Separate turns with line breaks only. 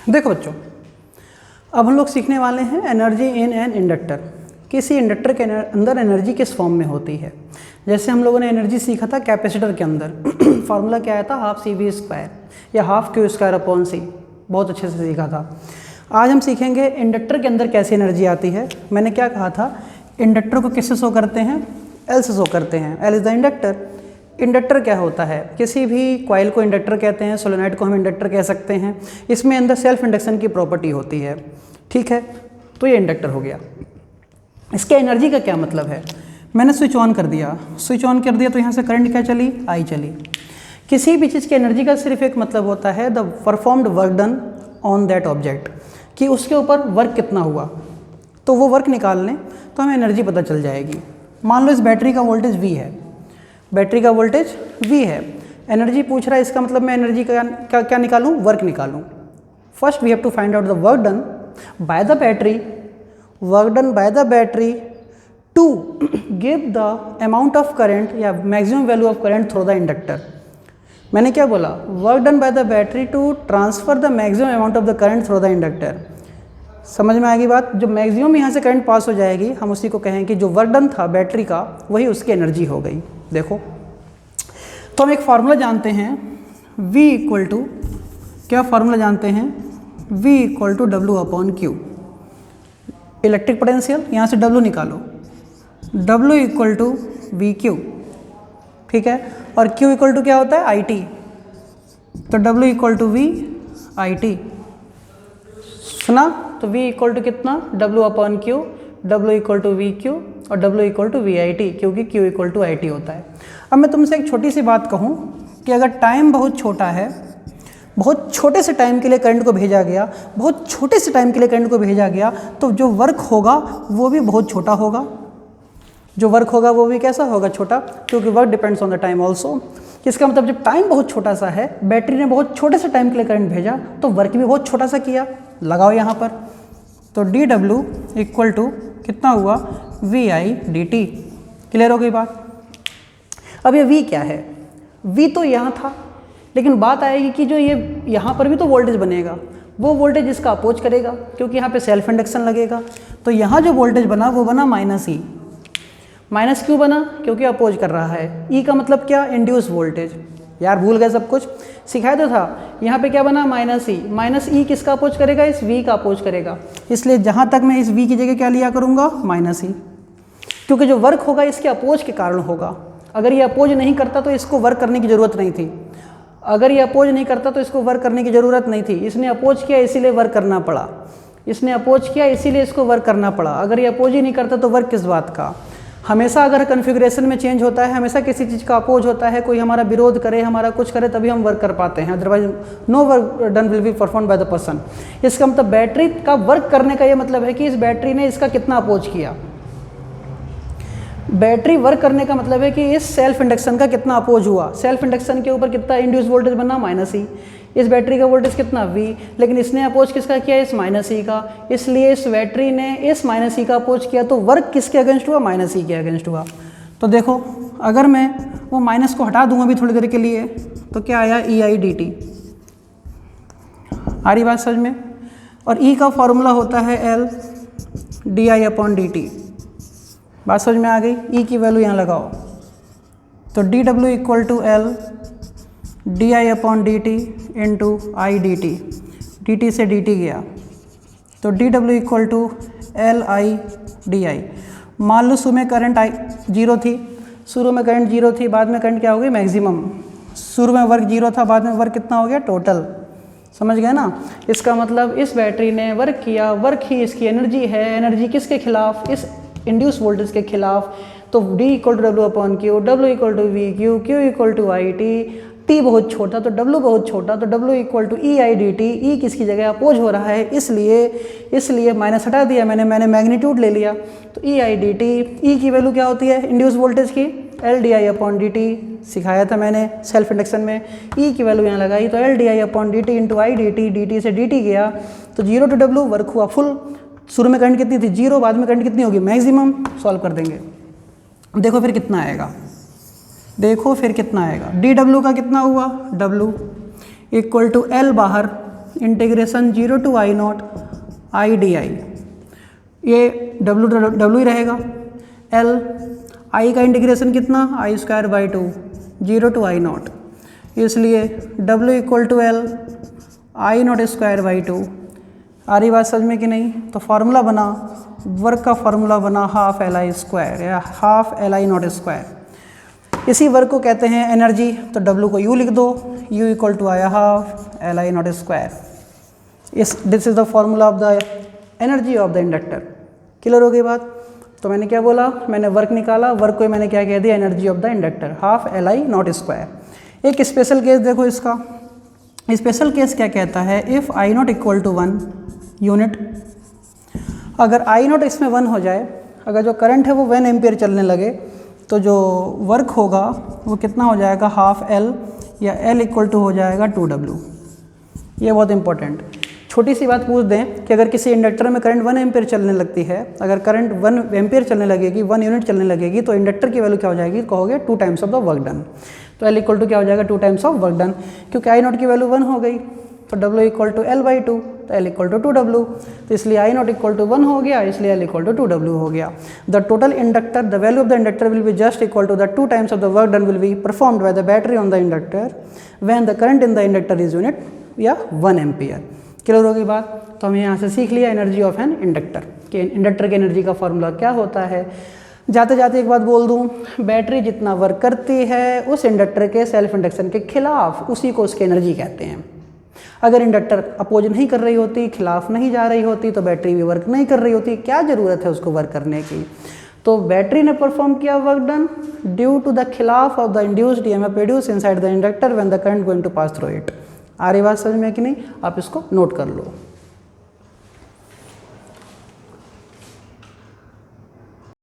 देखो बच्चों, अब हम लोग सीखने वाले हैं एनर्जी इन एन इंडक्टर। किसी इंडक्टर के अंदर एनर्जी किस फॉर्म में होती है। जैसे हम लोगों ने एनर्जी सीखा था कैपेसिटर के अंदर फार्मूला क्या आया था, हाफ सी वी स्क्वायर या हाफ क्यू स्क्वायर अपॉन सी, बहुत अच्छे से सीखा था। आज हम सीखेंगे इंडक्टर के अंदर कैसी एनर्जी आती है। मैंने क्या कहा था, इंडक्टर को किससे शो करते हैं, एल से शो करते हैं। L is the inductor. Inductor क्या होता है, किसी भी कॉइल को इंडक्टर कहते हैं, सोलेनॉइड को हम इंडक्टर कह सकते हैं। इसमें अंदर सेल्फ इंडक्शन की प्रॉपर्टी होती है, ठीक है। तो ये इंडक्टर हो गया। इसके एनर्जी का क्या मतलब है, मैंने स्विच ऑन कर दिया, तो यहाँ से करंट क्या चली, आई चली। किसी भी चीज़ की एनर्जी का सिर्फ एक मतलब होता है, the performed work done on that object, कि उसके ऊपर वर्क कितना हुआ। तो वो वर्क निकाल लें तो हमें एनर्जी पता चल जाएगी। मान लो इस बैटरी का वोल्टेज V है, बैटरी का वोल्टेज V है, एनर्जी पूछ रहा है, इसका मतलब मैं एनर्जी का क्या निकालूं, वर्क निकालूं। First we have to find out the work done by the battery, to give the amount of current या maximum value of current through the inductor. मैंने क्या बोला, work done by the battery to transfer the maximum amount of the current through the inductor. समझ में आएगी बात। जो maximum यहाँ से करंट पास हो जाएगी, हम उसी को कहें कि जो वर्क डन था बैटरी का, वही उसकी एनर्जी हो गई। देखो, तो हम एक फार्मूला जानते हैं, V इक्वल टू, क्या फार्मूला जानते हैं, V equal to W upon Q. Electric potential, यहाँ से W निकालो, W equal to V Q, ठीक है। और Q इक्वल टू क्या होता है, IT, तो W equal to V IT। सुना, तो V इक्वल टू कितना, W upon Q, W equal to V Q और W equal to V I T, क्योंकि Q equal to I T होता है। अब मैं तुमसे एक छोटी सी बात कहूँ कि अगर टाइम बहुत छोटा है, बहुत छोटे से टाइम के लिए करंट को भेजा गया, बहुत छोटे से टाइम के लिए करंट को भेजा गया, तो जो वर्क होगा वो भी बहुत छोटा होगा। जो वर्क होगा वो भी कैसा होगा, छोटा, क्योंकि work depends on the time also. इसका मतलब जब टाइम बहुत छोटा सा है, बैटरी ने बहुत छोटे से टाइम के लिए करंट भेजा, तो वर्क भी बहुत छोटा सा किया। लगाओ यहाँ पर, तो डी डब्ल्यू इक्वल टू कितना हुआ, V I D T. Clear हो गई बात। अब ये V क्या है, V तो यहाँ था, लेकिन बात आएगी कि जो ये यहाँ पर भी तो वोल्टेज बनेगा, वो वोल्टेज इसका अपोज करेगा, क्योंकि यहाँ पे सेल्फ इंडक्शन लगेगा। तो यहाँ जो वोल्टेज बना वो बना -E। माइनस क्यों बना, क्योंकि अपोज कर रहा है। E का मतलब क्या, इंड्यूस वोल्टेज। यार भूल गए सब कुछ, सिखाया तो था। यहाँ पे क्या बना, -E किसका अपोज करेगा, इस V का अपोज करेगा। इसलिए जहाँ तक मैं इस V की जगह क्या लिया करूँगा, -E, क्योंकि जो वर्क होगा इसके अपोज के कारण होगा। अगर ये अपोज नहीं करता तो इसको वर्क करने की ज़रूरत नहीं थी, अगर ये अपोज नहीं करता तो इसको वर्क करने की ज़रूरत नहीं थी। इसने अपोज किया इसीलिए वर्क करना पड़ा, इसने अपोज किया इसीलिए इसको वर्क करना पड़ा। अगर ये अपोज ही नहीं करता तो वर्क किस बात का। हमेशा अगर कन्फिग्रेशन में चेंज होता है, हमेशा किसी चीज़ का अपोज होता है, कोई हमारा विरोध करे, हमारा कुछ करे, तभी हम वर्क कर पाते हैं। Otherwise no work done will be perform by the person. इसका मतलब बैटरी का वर्क करने का ये मतलब है कि इस बैटरी ने इसका कितना अपोज किया। बैटरी वर्क करने का मतलब है कि इस सेल्फ इंडक्शन का कितना अपोज हुआ। सेल्फ इंडक्शन के ऊपर कितना इंड्यूस वोल्टेज बना, -E। इस बैटरी का वोल्टेज कितना, V, लेकिन इसने अपोज किसका किया, इस -E का। इसलिए इस बैटरी ने इस -E का अपोज किया, तो वर्क किसके अगेंस्ट हुआ, -E के अगेंस्ट हुआ। तो देखो, अगर मैं वो माइनस को हटा दूंगा भी थोड़ी देर के लिए, तो क्या आया, EI/dt। आ रही बात समझ में। और E का फॉर्मूला होता है L/di/dt। बात समझ में आ गई। E की वैल्यू यहाँ लगाओ, तो dW equal to L/di/dt into I/dt। dt से dt गया, तो dW इक्वल टू L/i/di। मान लो शुरू में करंट जीरो थी, शुरू में करंट जीरो थी, बाद में करंट क्या हो गई, मैक्सिमम। शुरू में वर्क जीरो था, बाद में वर्क कितना हो गया, टोटल। समझ गए ना। इसका मतलब इस बैटरी ने वर्क किया, वर्क ही इसकी एनर्जी है। एनर्जी किसके खिलाफ, इस इंड्यूस वोल्टेज के खिलाफ। तो D equal to W upon Q, W equal to V Q, Q equal to I T. T बहुत छोटा तो W बहुत छोटा, तो W equal to EI/dt। E किसकी जगह अपोज हो रहा है, इसलिए माइनस हटा दिया मैंने मैग्नीट्यूड ले लिया, तो EI/dt। E की वैल्यू क्या होती है, इंड्यूस वोल्टेज की, L/di/dt। सिखाया था मैंने सेल्फ इंडक्शन में। E की वैल्यू यहाँ लगाई, तो L/di/dt इंटू I/dt, dt से dt गया, तो 0 टू W वर्क हुआ फुल। शुरू में करंट कितनी थी, 0, बाद में करंट कितनी होगी, मैक्सिमम। सॉल्व कर देंगे, देखो फिर कितना आएगा, dW का कितना हुआ, W इक्वल टू L बाहर, integration 0 to I naught I D I, ये डब्ल्यू ही रहेगा। एल आई का इंटीग्रेशन कितना, I square by 2 0 to I naught, इसलिए W equal to L I not square by 2। आ रही बात समझ में कि नहीं? तो फार्मूला बना, वर्क का फार्मूला बना हाफ एल आई स्क्वायर या half L I not square. इसी वर्क को कहते हैं एनर्जी, तो डब्ल्यू को यू लिख दो, यू इक्वल टू आया half L I not square. This is the formula of the energy of the inductor. Clear हो गई बात? तो मैंने क्या बोला, मैंने वर्क निकाला, वर्क को मैंने क्या कह दिया, energy of the inductor half L I not square. एक स्पेशल केस देखो इसका, स्पेशल केस क्या कहता है, if I nought equal to 1 unit, अगर आई नॉट इसमें 1 हो जाए, अगर जो करंट है वो 1 एम्पियर चलने लगे, तो जो वर्क होगा वो कितना हो जाएगा, हाफ एल या एल इक्वल टू हो जाएगा 2W। ये बहुत इंपॉर्टेंट, छोटी सी बात पूछ दें कि अगर किसी इंडक्टर में करंट 1 एम्पियर चलने लगती है, अगर करंट 1 एम्पियर चलने लगेगी, 1 यूनिट चलने लगेगी, तो इंडक्टर की वैल्यू क्या हो जाएगी, कहोगे 2 times of the work done. तो एल इक्वल टू क्या हो जाएगा, 2 टाइम्स ऑफ वर्क डन, क्योंकि आई नॉट की वैल्यू 1 हो गई, तो W equal to L by 2, तो एल इक्वल टू 2W, तो इसलिए आई नॉट इक्वल टू 1 हो गया, इसलिए एल इक्वल टू 2W हो गया। The total inductor, the value of the inductor will be just equal to the 2 times of the work done will be performed by the battery on the inductor when the current in the inductor is unit या 1 ampere. Clear होगी बात? तो हमें यहाँ से सीख लिया energy of an inductor, कि इंडक्टर की एनर्जी का फॉर्मूला क्या होता है। जाते जाते एक बात बोल दूँ, बैटरी जितना वर्क करती है उस इंडक्टर के सेल्फ इंडक्शन के खिलाफ, उसी को उसकी एनर्जी कहते हैं। अगर इंडक्टर अपोज नहीं कर रही होती, खिलाफ नहीं जा रही होती, तो बैटरी भी वर्क नहीं कर रही होती, क्या ज़रूरत है उसको वर्क करने की। तो बैटरी ने परफॉर्म किया work done due to the खिलाफ of the induced EMF produce inside the inductor when the current going to pass through it. आ रही बात समझ में कि नहीं? आप इसको नोट कर लो।